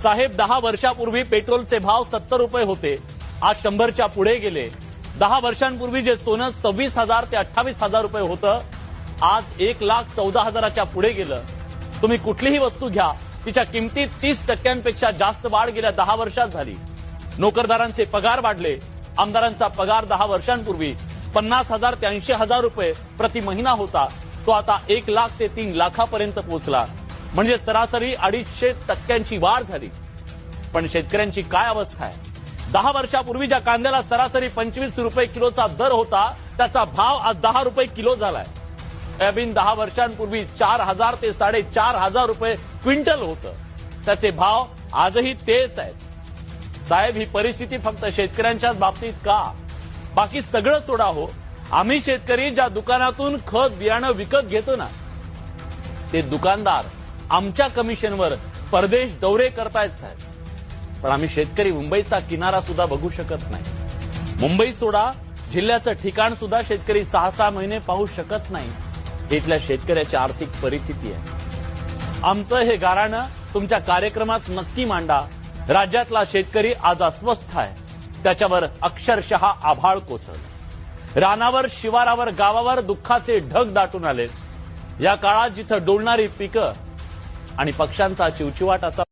साहेब 10 वर्षापूर्वी पेट्रोलचे भाव 70 रुपये होते, आज 100च्या पुढे गेले। 10 वर्षांपूर्वी जे सोनं 26,000 ते 28,000 रुपये होतं, आज 1,14,000च्या पुढे गेलं। तुम्ही कुठलीही वस्तू घ्या, तिच्या किमतीत 30% जास्त वाढ गेल्या 10 वर्षात झाली। नोकरदारांचे पगार वाढले। आमदारांचा पगार 10 वर्षांपूर्वी 50,000 ते 80,000 रुपये प्रति महिना होता, तो आता 1 लाख ते 3 लाखापर्यंत पोहोचला। म्हणजे सरासरी 250% वाढ झाली। पण शेतकऱ्यांची काय अवस्था आहे? 10 वर्षापूर्वी ज्या कांद्याला सरासरी 25 रुपये किलोचा दर होता, त्याचा भाव आज 10 रुपये किलो झालाय। सोयाबीन 10 वर्षांपूर्वी 4,000 ते 4,500 रुपये क्विंटल होतं, त्याचे भाव आजही तेच आहेत। साहेब, ही परिस्थिती फक्त शेतकऱ्यांच्याच बाबतीत का? बाकी सगळं सोडा हो, आम्ही शेतकरी ज्या दुकानातून खत बियाणं विकत घेतो ना, ते दुकानदार आमच्या कमिशनवर परदेश दौरे करतायत साहेब। पण आम्ही शेतकरी मुंबईचा किनारा सुद्धा बघू शकत नाही। मुंबई सोडा, जिल्ह्याचं ठिकाण सुद्धा शेतकरी 6-6 महिने पाहू शकत नाही। इथल्या शेतकऱ्याची आर्थिक परिस्थिती आहे। आमचं हे गाऱ्हाणं तुमच्या कार्यक्रमात नक्की मांडा। राज्यातला शेतकरी आज अस्वस्थ आहे, त्याच्यावर अक्षरशः आभाळ कोसळलं। रानावर, शिवारावर, गावावर दुःखाचे ढग दाटून आले। या काळात जिथं डोलणारी पिकं आणि पक्ष्यांचा चिवचिवाट असा